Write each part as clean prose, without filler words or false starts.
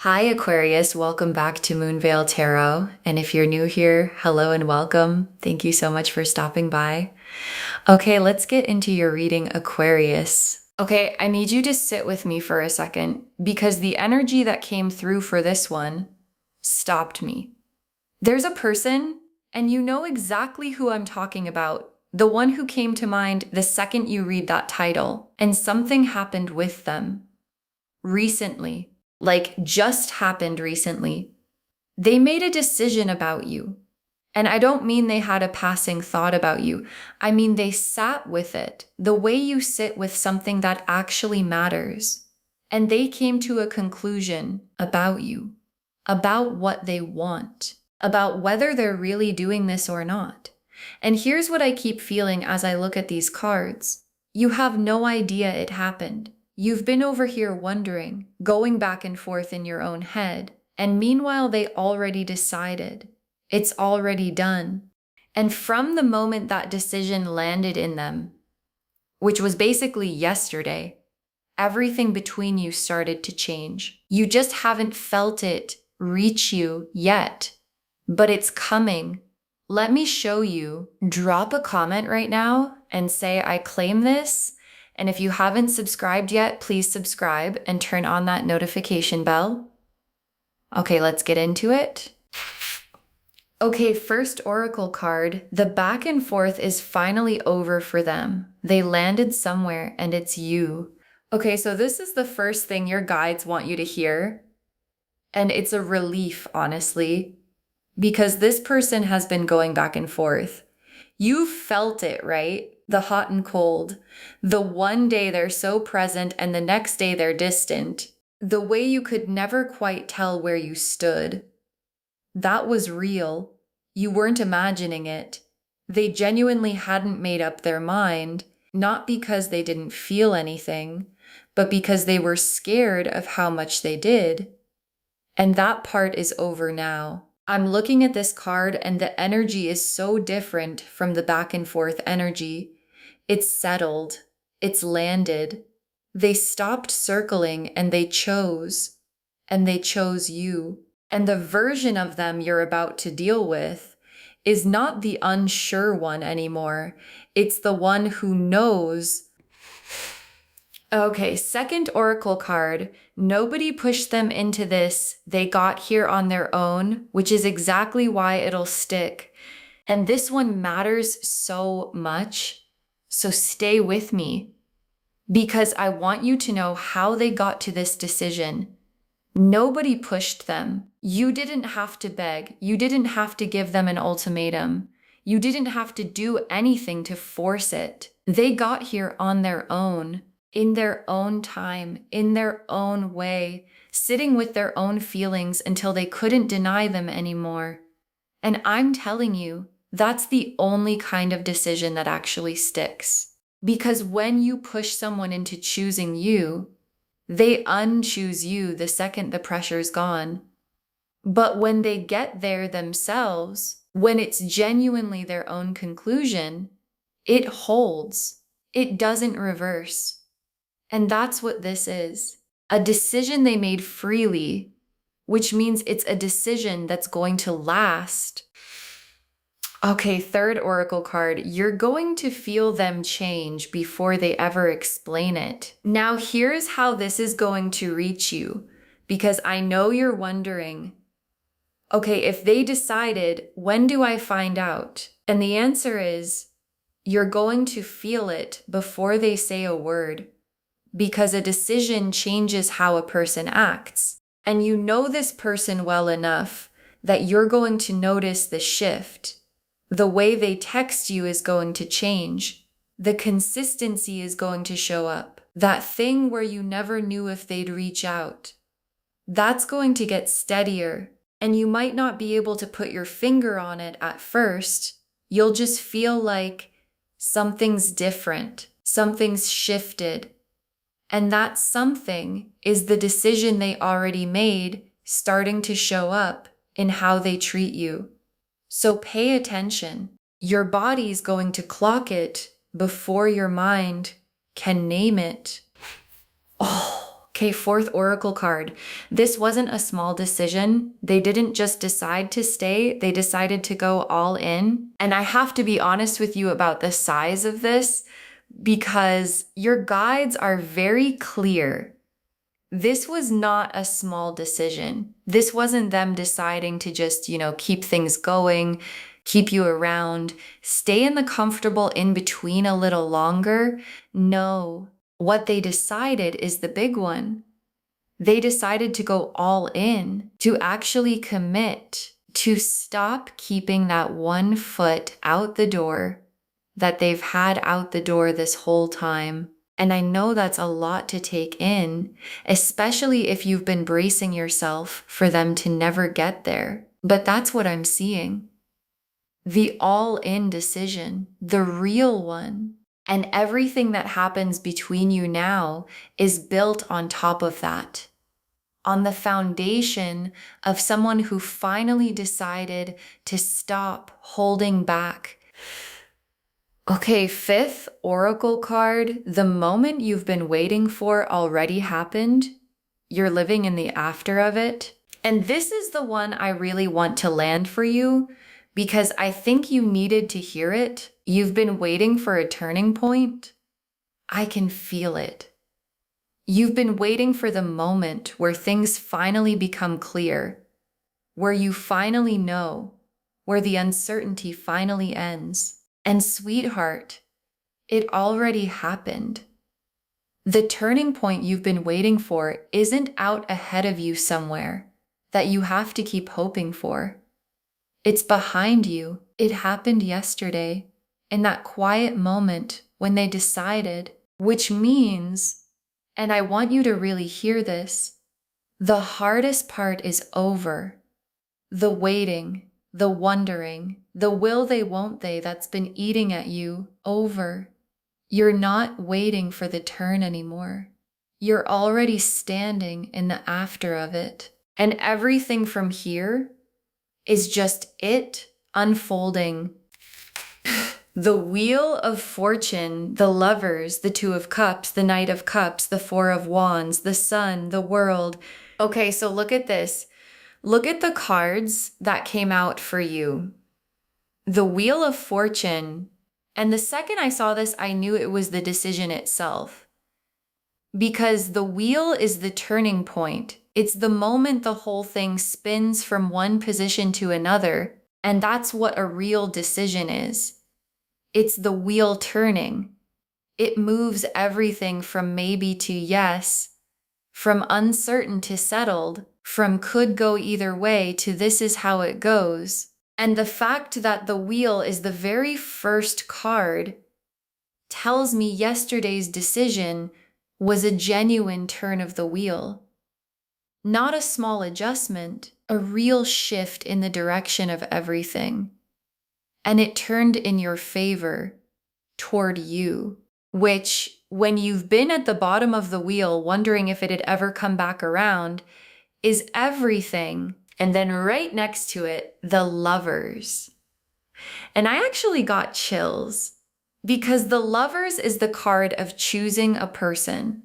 Hi, Aquarius. Welcome back to Moonveil Tarot. And if you're new here, hello and welcome. Thank you so much for stopping by. Okay, let's get into your reading, Aquarius. Okay, I need you to sit with me for a second because the energy that came through for this one stopped me. There's a person, and you know exactly who I'm talking about. The one who came to mind the second you read that title, and something happened with them recently. Like just happened recently. They made a decision about you. And I don't mean they had a passing thought about you. I mean they sat with it, the way you sit with something that actually matters. And they came to a conclusion about you, about what they want, about whether they're really doing this or not. And here's what I keep feeling as I look at these cards. You have no idea it happened. You've been over here wondering, going back and forth in your own head, and meanwhile they already decided. It's already done. And from the moment that decision landed in them, which was basically yesterday, everything between you started to change. You just haven't felt it reach you yet, but it's coming. Let me show you. Drop a comment right now and say, I claim this. And if you haven't subscribed yet, please subscribe and turn on that notification bell. Okay, let's get into it. Okay, first oracle card. The back and forth is finally over for them. They landed somewhere and it's you. Okay, so this is the first thing your guides want you to hear. And it's a relief, honestly, because this person has been going back and forth. You felt it, right? The hot and cold. The one day they're so present and the next day they're distant. The way you could never quite tell where you stood. That was real. You weren't imagining it. They genuinely hadn't made up their mind, not because they didn't feel anything, but because they were scared of how much they did. And that part is over now. I'm looking at this card and the energy is so different from the back and forth energy. It's settled. It's landed. They stopped circling and they chose. And they chose you. And the version of them you're about to deal with is not the unsure one anymore. It's the one who knows. Okay, second oracle card. Nobody pushed them into this. They got here on their own, which is exactly why it'll stick. And this one matters so much. So stay with me because I want you to know how they got to this decision. Nobody pushed them. You didn't have to beg. You didn't have to give them an ultimatum. You didn't have to do anything to force it. They got here on their own, in their own time, in their own way, sitting with their own feelings until they couldn't deny them anymore. And I'm telling you, that's the only kind of decision that actually sticks. Because when you push someone into choosing you, they unchoose you the second the pressure's gone. But when they get there themselves, when it's genuinely their own conclusion, it holds. It doesn't reverse. And that's what this is. A decision they made freely, which means it's a decision that's going to last. Okay, third oracle card. You're going to feel them change before they ever explain it. Now, here's how this is going to reach you, because I know you're wondering, okay, if they decided, when do I find out? And the answer is, you're going to feel it before they say a word, because a decision changes how a person acts. And you know this person well enough that you're going to notice the shift. The way they text you is going to change. The consistency is going to show up. That thing where you never knew if they'd reach out. That's going to get steadier, and you might not be able to put your finger on it at first. You'll just feel like something's different, something's shifted. And that something is the decision they already made starting to show up in how they treat you. So pay attention. Your body's going to clock it before your mind can name it. Oh, Okay, fourth oracle card. This wasn't a small decision. They didn't just decide to stay, they decided to go all in. And I have to be honest with you about the size of this because your guides are very clear. This was not a small decision. This wasn't them deciding to just, keep things going, keep you around, stay in the comfortable in between a little longer. No, what they decided is the big one. They decided to go all in, to actually commit, to stop keeping that one foot out the door that they've had out the door this whole time. And I know that's a lot to take in, especially if you've been bracing yourself for them to never get there. But that's what I'm seeing. The all-in decision, the real one. And everything that happens between you now is built on top of that, on the foundation of someone who finally decided to stop holding back. Okay, fifth oracle card. The moment you've been waiting for already happened. You're living in the after of it. And this is the one I really want to land for you because I think you needed to hear it. You've been waiting for a turning point. I can feel it. You've been waiting for the moment where things finally become clear, where you finally know, where the uncertainty finally ends. And sweetheart, it already happened. The turning point you've been waiting for isn't out ahead of you somewhere that you have to keep hoping for. It's behind you. It happened yesterday, in that quiet moment when they decided, which means, and I want you to really hear this, the hardest part is over. The waiting, the wondering, the will they, won't they that's been eating at you, over. You're not waiting for the turn anymore. You're already standing in the after of it. And everything from here is just it unfolding. The Wheel of Fortune, the Lovers, the Two of Cups, the Knight of Cups, the Four of Wands, the Sun, the World. Okay, so look at this. Look at the cards that came out for you. The Wheel of Fortune, and the second I saw this, I knew it was the decision itself. Because the wheel is the turning point. It's the moment the whole thing spins from one position to another, and that's what a real decision is. It's the wheel turning. It moves everything from maybe to yes, from uncertain to settled, from could go either way to this is how it goes. And the fact that the wheel is the very first card tells me yesterday's decision was a genuine turn of the wheel. Not a small adjustment, a real shift in the direction of everything. And it turned in your favor toward you, which when you've been at the bottom of the wheel wondering if it'd ever come back around, is everything. And then right next to it, the Lovers. And I actually got chills because the Lovers is the card of choosing a person.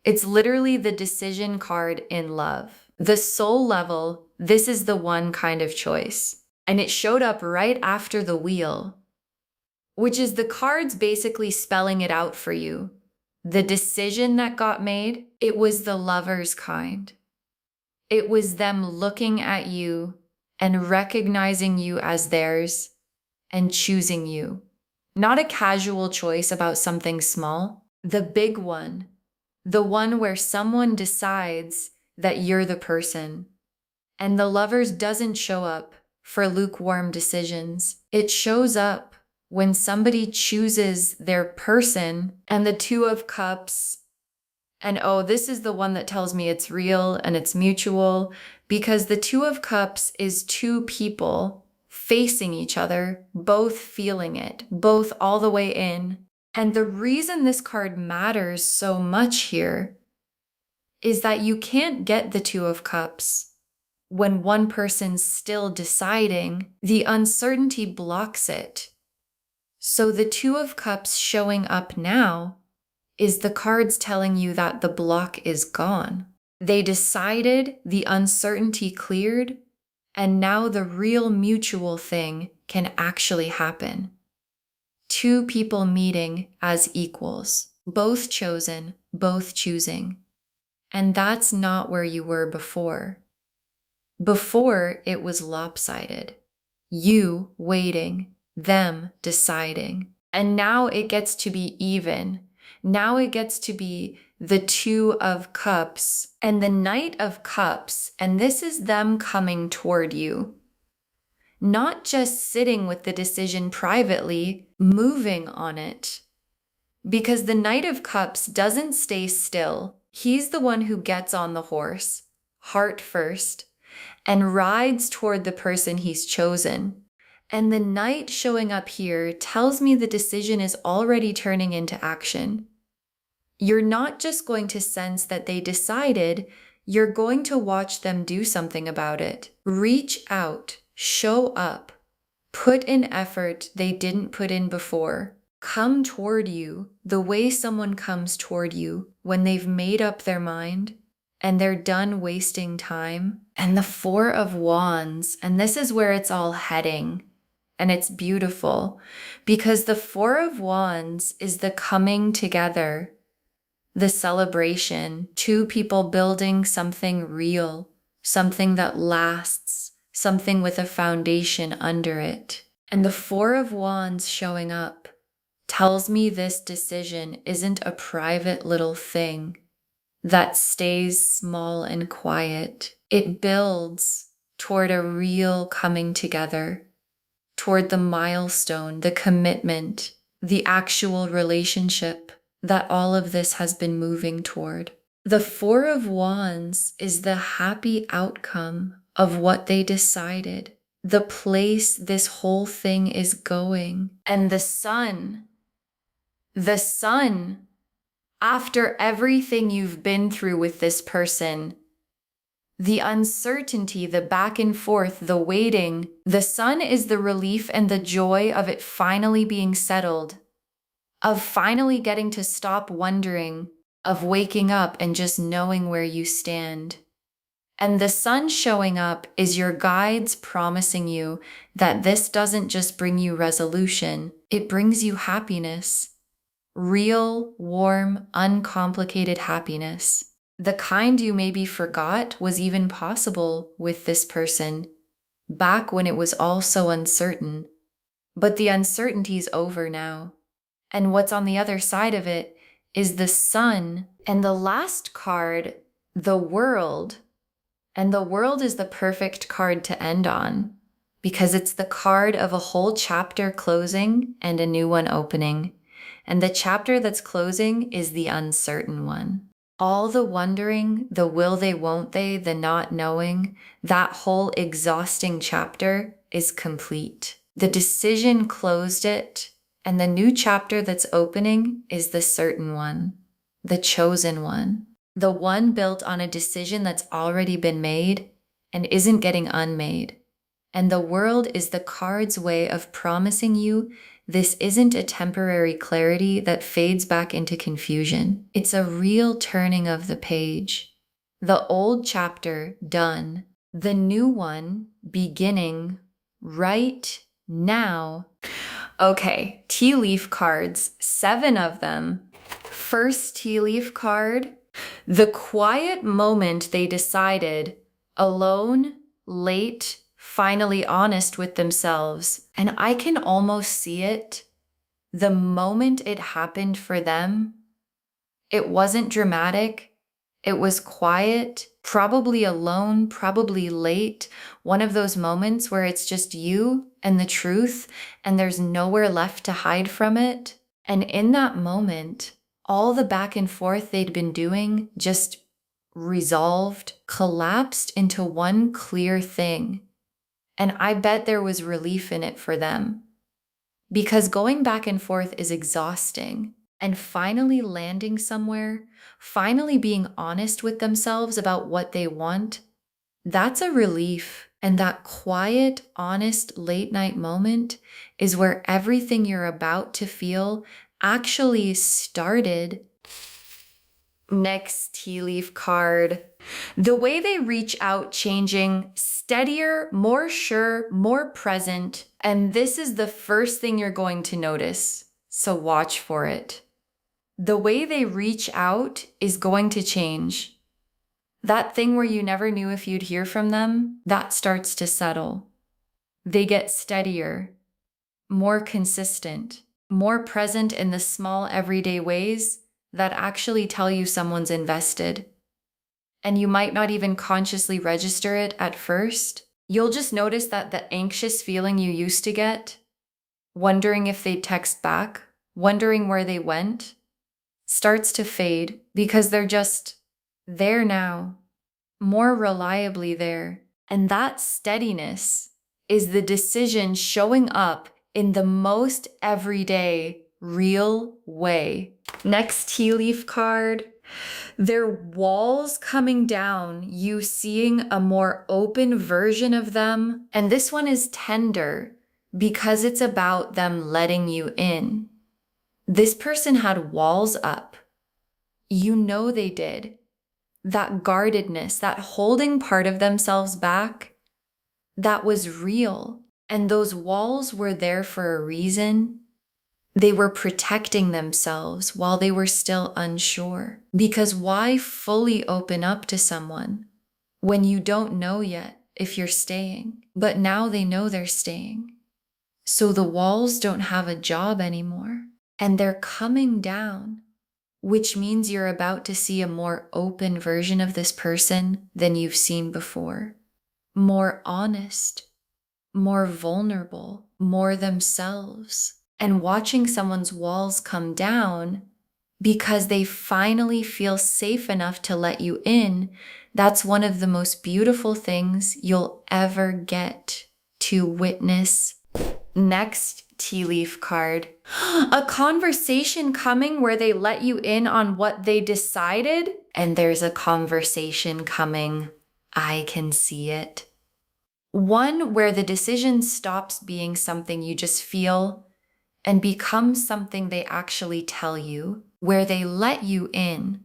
It's literally the decision card in love. The soul level, this is the one kind of choice. And it showed up right after the wheel, which is the cards basically spelling it out for you. The decision that got made, it was the Lovers kind. It was them looking at you and recognizing you as theirs and choosing you. Not a casual choice about something small, the big one. The one where someone decides that you're the person. And the Lovers doesn't show up for lukewarm decisions. It shows up when somebody chooses their person. And the Two of Cups, and oh, this is the one that tells me it's real and it's mutual, because the Two of Cups is two people facing each other, both feeling it, both all the way in. And the reason this card matters so much here is that you can't get the Two of Cups when one person's still deciding. The uncertainty blocks it. So the Two of Cups showing up now is the cards telling you that the block is gone. They decided, the uncertainty cleared, and now the real mutual thing can actually happen. Two people meeting as equals, both chosen, both choosing. And that's not where you were before. Before, it was lopsided. You waiting, them deciding. And now it gets to be even. Now it gets to be the Two of Cups and the Knight of Cups, and this is them coming toward you. Not just sitting with the decision privately, moving on it. Because the Knight of Cups doesn't stay still. He's the one who gets on the horse, heart first, and rides toward the person he's chosen. And the Knight showing up here tells me the decision is already turning into action. You're not just going to sense that they decided, you're going to watch them do something about it. Reach out, show up, put in effort they didn't put in before. Come toward you the way someone comes toward you when they've made up their mind and they're done wasting time. And the Four of Wands, and this is where it's all heading. And it's beautiful because the Four of Wands is the coming together, the celebration, two people building something real, something that lasts, something with a foundation under it. And the Four of Wands showing up tells me this decision isn't a private little thing that stays small and quiet. It builds toward a real coming together, toward the milestone, the commitment, the actual relationship that all of this has been moving toward. The Four of Wands is the happy outcome of what they decided, the place this whole thing is going. And the sun, after everything you've been through with this person, the uncertainty, the back and forth, the waiting, the sun is the relief and the joy of it finally being settled, of finally getting to stop wondering, of waking up and just knowing where you stand. And the sun showing up is your guides promising you that this doesn't just bring you resolution, it brings you happiness. Real, warm, uncomplicated happiness. The kind you maybe forgot was even possible with this person, back when it was all so uncertain. But the uncertainty's over now. And what's on the other side of it is the sun, and the last card, the World. And the World is the perfect card to end on, because it's the card of a whole chapter closing and a new one opening. And the chapter that's closing is the uncertain one. All the wondering, the will they, won't they, the not knowing, that whole exhausting chapter is complete. The decision closed it, and the new chapter that's opening is the certain one, the chosen one, the one built on a decision that's already been made and isn't getting unmade. And the World is the card's way of promising you this isn't a temporary clarity that fades back into confusion. It's a real turning of the page. The old chapter done, the new one beginning right now. Okay, tea leaf cards, 7 of them. First tea leaf card, the quiet moment they decided, alone, late, finally honest with themselves. And I can almost see it. The moment it happened for them, it wasn't dramatic. It was quiet, probably alone, probably late. One of those moments where it's just you and the truth, and there's nowhere left to hide from it. And in that moment, all the back and forth they'd been doing just resolved, collapsed into one clear thing. And I bet there was relief in it for them. Because going back and forth is exhausting. And finally landing somewhere, finally being honest with themselves about what they want, that's a relief. And that quiet, honest, late night moment is where everything you're about to feel actually started. Next tea leaf card. The way they reach out changing, steadier, more sure, more present. And this is the first thing you're going to notice. So watch for it. The way they reach out is going to change. That thing where you never knew if you'd hear from them, that starts to settle. They get steadier, more consistent, more present in the small everyday ways that actually tell you someone's invested. And you might not even consciously register it at first. You'll just notice that the anxious feeling you used to get, wondering if they'd text back, wondering where they went, starts to fade because they're just there now, more reliably there. And that steadiness is the decision showing up in the most everyday, real way. Next tea leaf card. Their walls coming down, you seeing a more open version of them. And this one is tender because it's about them letting you in. This person had walls up. You know they did. That guardedness, that holding part of themselves back, that was real. And those walls were there for a reason. They were protecting themselves while they were still unsure. Because why fully open up to someone when you don't know yet if you're staying? But now they know they're staying. So the walls don't have a job anymore. And they're coming down, which means you're about to see a more open version of this person than you've seen before. More honest, more vulnerable, more themselves. And watching someone's walls come down because they finally feel safe enough to let you in, that's one of the most beautiful things you'll ever get to witness. Next tea leaf card. A conversation coming where they let you in on what they decided, and there's a conversation coming. I can see it. One where the decision stops being something you just feel and becomes something they actually tell you, where they let you in,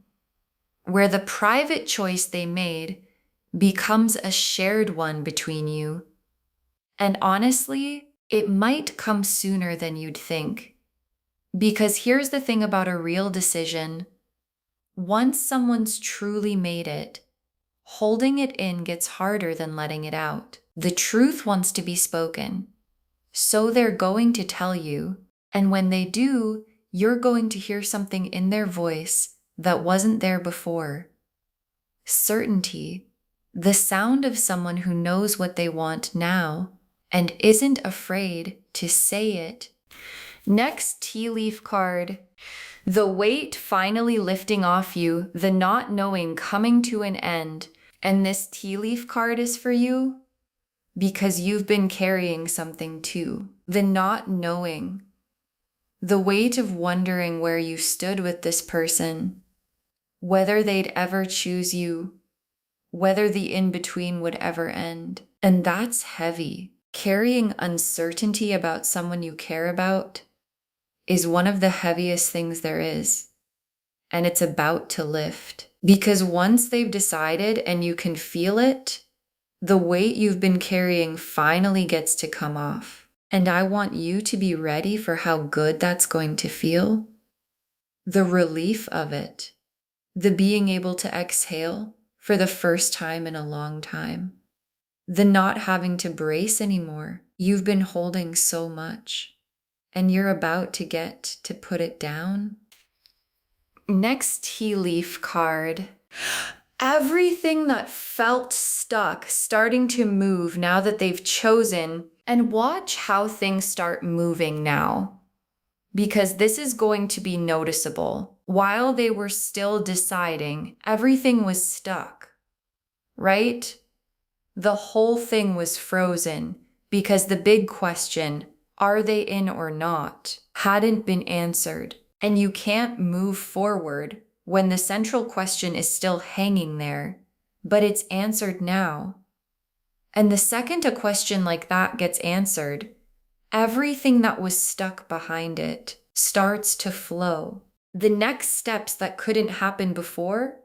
where the private choice they made becomes a shared one between you. And honestly, it might come sooner than you'd think. Because here's the thing about a real decision. Once someone's truly made it, holding it in gets harder than letting it out. The truth wants to be spoken. So they're going to tell you. And when they do, you're going to hear something in their voice that wasn't there before. Certainty, the sound of someone who knows what they want now and isn't afraid to say it. Next tea leaf card. The weight finally lifting off you, the not knowing coming to an end. And this tea leaf card is for you because you've been carrying something too. The not knowing. The weight of wondering where you stood with this person, whether they'd ever choose you, whether the in-between would ever end. And that's heavy. Carrying uncertainty about someone you care about is one of the heaviest things there is. And it's about to lift. Because once they've decided and you can feel it, the weight you've been carrying finally gets to come off. And I want you to be ready for how good that's going to feel. The relief of it. The being able to exhale for the first time in a long time. The not having to brace anymore. You've been holding so much. And you're about to get to put it down. Next tea leaf card. Everything that felt stuck starting to move now that they've chosen. And watch how things start moving now, because this is going to be noticeable. While they were still deciding, everything was stuck, right? The whole thing was frozen because the big question, are they in or not, hadn't been answered. And you can't move forward when the central question is still hanging there, but it's answered now. And the second a question like that gets answered, everything that was stuck behind it starts to flow. The next steps that couldn't happen before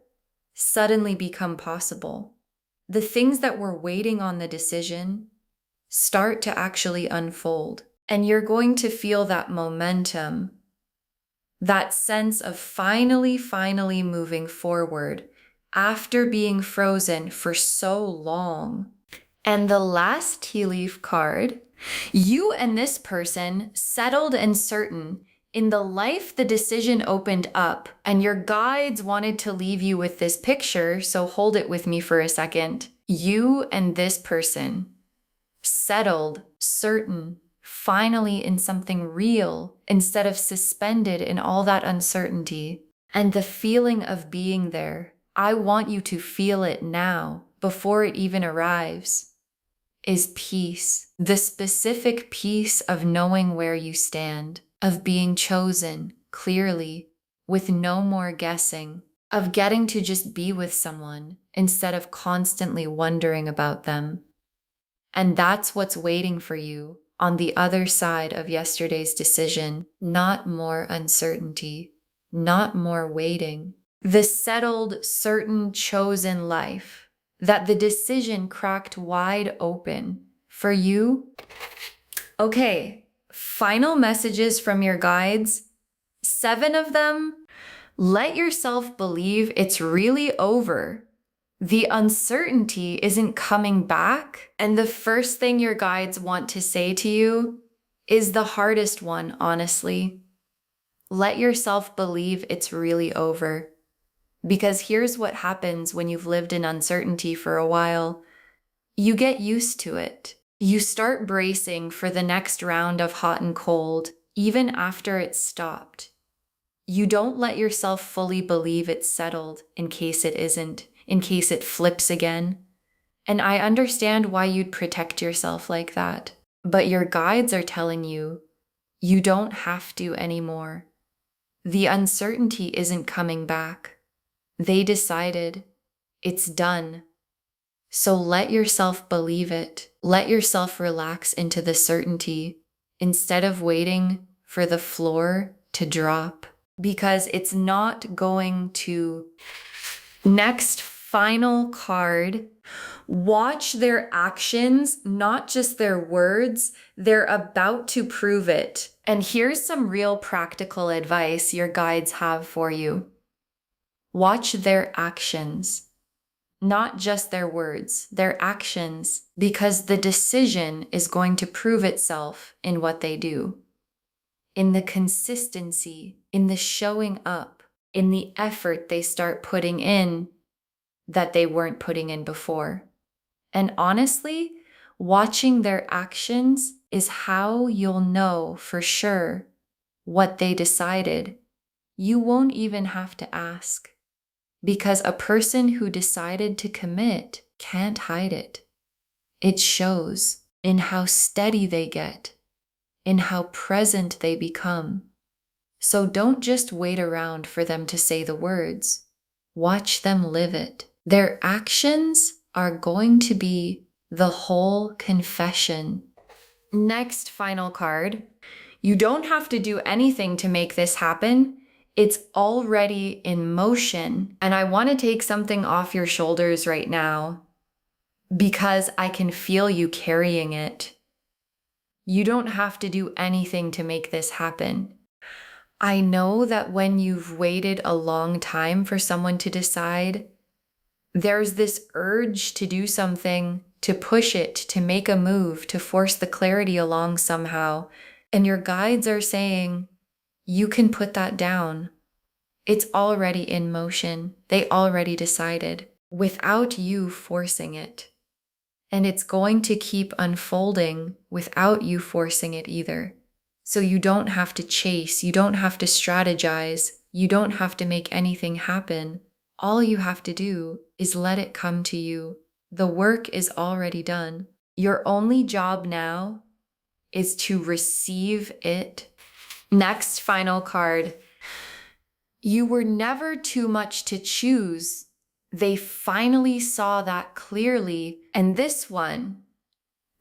suddenly become possible. The things that were waiting on the decision start to actually unfold. And you're going to feel that momentum, that sense of finally moving forward after being frozen for so long. And the last tea leaf card, you and this person settled and certain in the life the decision opened up, and your guides wanted to leave you with this picture, so hold it with me for a second. You and this person settled, certain, finally in something real instead of suspended in all that uncertainty. And the feeling of being there, I want you to feel it now before it even arrives, is peace. The specific peace of knowing where you stand, of being chosen clearly with no more guessing, of getting to just be with someone instead of constantly wondering about them. And that's what's waiting for you on the other side of yesterday's decision. Not more uncertainty, not more waiting. The settled, certain, chosen life that the decision cracked wide open for you. Okay, final messages from your guides. 7 of them. Let yourself believe it's really over. The uncertainty isn't coming back. And the first thing your guides want to say to you is the hardest one, honestly. Let yourself believe it's really over. Because here's what happens when you've lived in uncertainty for a while. You get used to it. You start bracing for the next round of hot and cold, even after it's stopped. You don't let yourself fully believe it's settled in case it isn't, in case it flips again. And I understand why you'd protect yourself like that. But your guides are telling you, you don't have to anymore. The uncertainty isn't coming back. They decided. It's done. So let yourself believe it. Let yourself relax into the certainty instead of waiting for the floor to drop. Because it's not going to. Next, final card. Watch their actions, not just their words. They're about to prove it. And here's some real practical advice your guides have for you. Watch their actions, not just their words, their actions, because the decision is going to prove itself in what they do, in the consistency, in the showing up, in the effort they start putting in that they weren't putting in before. And honestly, watching their actions is how you'll know for sure what they decided. You won't even have to ask, because a person who decided to commit can't hide it. It shows in how steady they get, in how present they become. So don't just wait around for them to say the words. Watch them live it. Their actions are going to be the whole confession. Next, final card. You don't have to do anything to make this happen. It's already in motion. And I want to take something off your shoulders right now because I can feel you carrying it. You don't have to do anything to make this happen. I know that when you've waited a long time for someone to decide, there's this urge to do something, to push it, to make a move, to force the clarity along somehow. And your guides are saying, you can put that down. It's already in motion. They already decided without you forcing it. And it's going to keep unfolding without you forcing it either. So you don't have to chase, you don't have to strategize, you don't have to make anything happen. All you have to do is let it come to you. The work is already done. Your only job now is to receive it. Next, final card. You were never too much to choose. They finally saw that clearly. And this one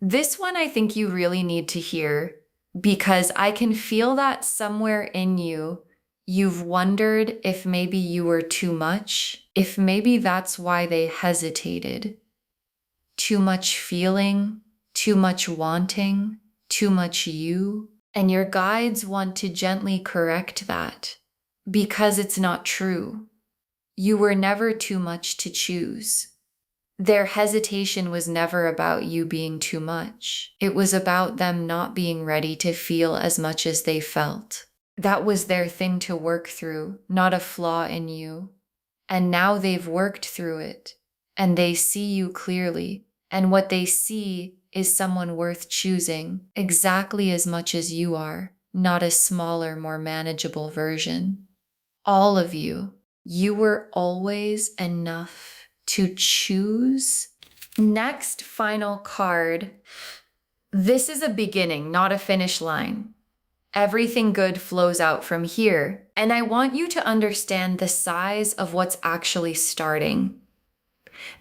I think you really need to hear, because I can feel that somewhere in you, You've wondered if maybe you were too much, if maybe that's why they hesitated. Too much feeling, too much wanting, too much you. And your guides want to gently correct that because it's not true. You were never too much to choose. Their hesitation was never about you being too much. It was about them not being ready to feel as much as they felt. That was their thing to work through, not a flaw in you. And now they've worked through it, and they see you clearly. And what they see is someone worth choosing exactly as much as you are, not a smaller, more manageable version. All of you, you were always enough to choose. Next, final card. This is a beginning, not a finish line. Everything good flows out from here. And I want you to understand the size of what's actually starting.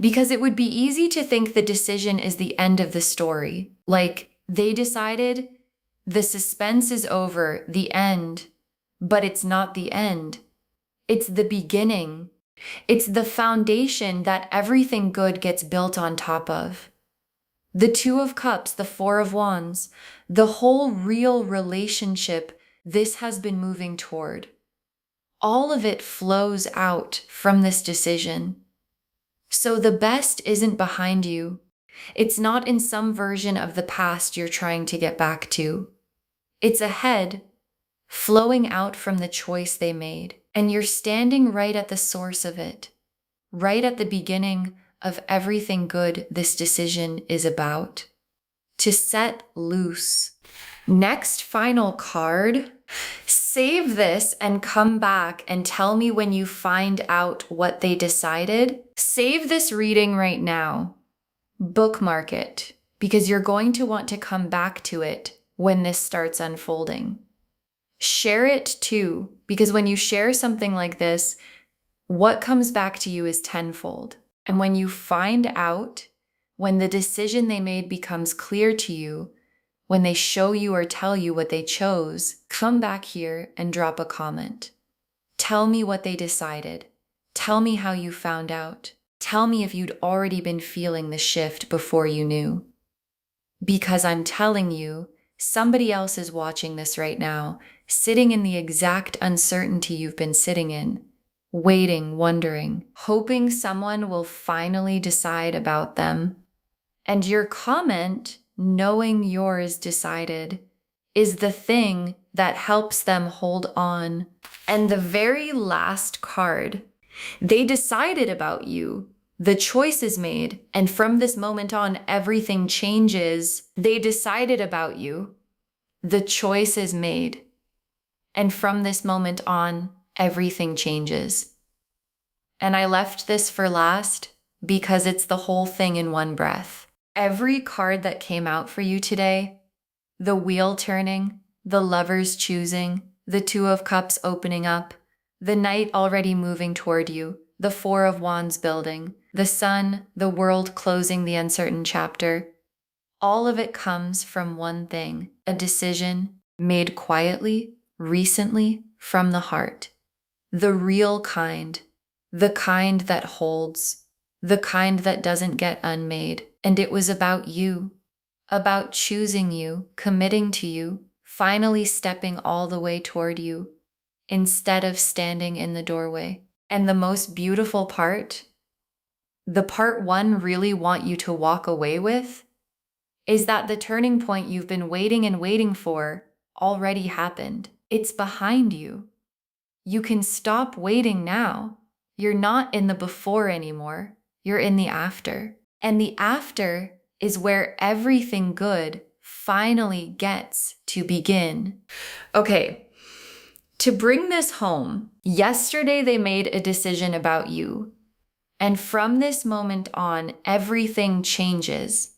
Because it would be easy to think the decision is the end of the story. Like they decided, the suspense is over, the end. But it's not the end. It's the beginning. It's the foundation that everything good gets built on top of. The Two of Cups, the Four of Wands, the whole real relationship this has been moving toward. All of it flows out from this decision. So the best isn't behind you. It's not in some version of the past you're trying to get back to. It's ahead, flowing out from the choice they made. And you're standing right at the source of it, right at the beginning of everything good this decision is about. To set loose. Next final card. Save this and come back and tell me when you find out what they decided. Save this reading right now. Bookmark it, because you're going to want to come back to it when this starts unfolding. Share it too, because when you share something like this, what comes back to you is tenfold. And when you find out, when the decision they made becomes clear to you, when they show you or tell you what they chose, come back here and drop a comment. Tell me what they decided. Tell me how you found out. Tell me if you'd already been feeling the shift before you knew. Because I'm telling you, somebody else is watching this right now, sitting in the exact uncertainty you've been sitting in. Waiting, wondering, hoping someone will finally decide about them. And your comment, knowing yours decided, is the thing that helps them hold on. And the very last card, they decided about you. The choice is made, and from this moment on, everything changes. They decided about you. The choice is made. And from this moment on, everything changes. And I left this for last because it's the whole thing in one breath. Every card that came out for you today, the wheel turning, the lovers choosing, the Two of Cups opening up, the Knight already moving toward you, the Four of Wands building, the Sun, the world closing the uncertain chapter, all of it comes from one thing, a decision made quietly, recently, from the heart. The real kind, the kind that holds, the kind that doesn't get unmade. And it was about you, about choosing you, committing to you, finally stepping all the way toward you, instead of standing in the doorway. And the most beautiful part, the part one really want you to walk away with, is that the turning point you've been waiting and waiting for already happened. It's behind you. You can stop waiting now. You're not in the before anymore. You're in the after. And the after is where everything good finally gets to begin. Okay, to bring this home, yesterday they made a decision about you. And from this moment on, everything changes.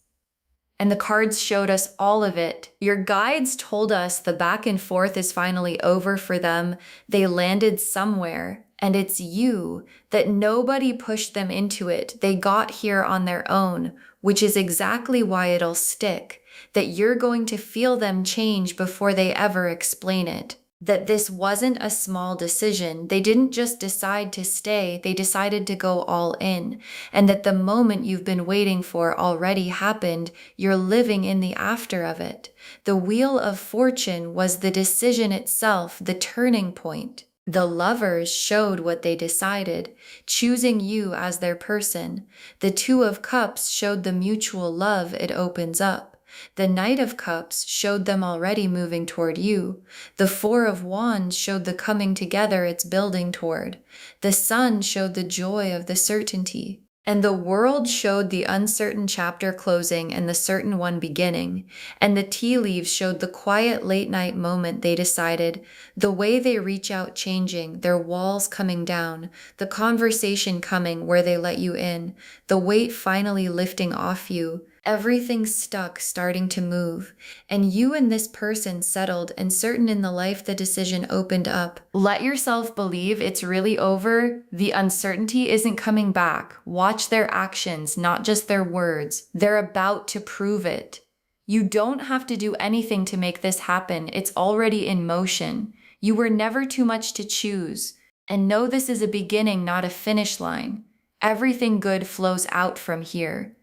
And the cards showed us all of it. Your guides told us the back and forth is finally over for them. They landed somewhere. And it's you, that nobody pushed them into it. They got here on their own, which is exactly why it'll stick. That you're going to feel them change before they ever explain it. that this wasn't a small decision. They didn't just decide to stay, they decided to go all in. And that the moment you've been waiting for already happened, you're living in the after of it. The Wheel of Fortune was the decision itself, the turning point. The Lovers showed what they decided, choosing you as their person. The Two of Cups showed the mutual love it opens up. The Knight of Cups showed them already moving toward you. The Four of Wands showed the coming together it's building toward. The Sun showed the joy of the certainty. And the World showed the uncertain chapter closing and the certain one beginning. And the tea leaves showed the quiet late night moment they decided, the way they reach out changing, their walls coming down, the conversation coming where they let you in, the weight finally lifting off you, everything stuck starting to move, and you and this person settled and certain in the life the decision opened up. Let yourself believe it's really over. The uncertainty isn't coming back. Watch their actions, not just their words. They're about to prove it. You don't have to do anything to make this happen. It's already in motion. You were never too much to choose. And know this is a beginning, not a finish line. Everything good flows out from here.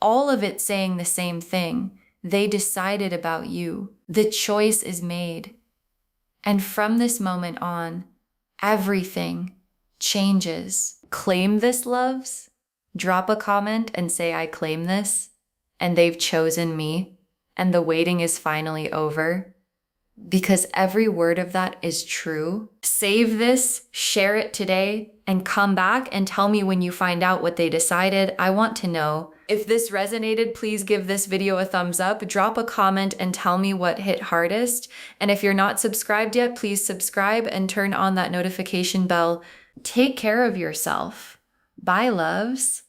All of it saying the same thing. They decided about you. The choice is made. And from this moment on, everything changes. Claim this, loves. Drop a comment and say, I claim this. And they've chosen me. And the waiting is finally over. Because every word of that is true. Save this, share it today, and come back and tell me when you find out what they decided. I want to know. If this resonated, please give this video a thumbs up, drop a comment and tell me what hit hardest. And if you're not subscribed yet, please subscribe and turn on that notification bell. Take care of yourself. Bye, loves.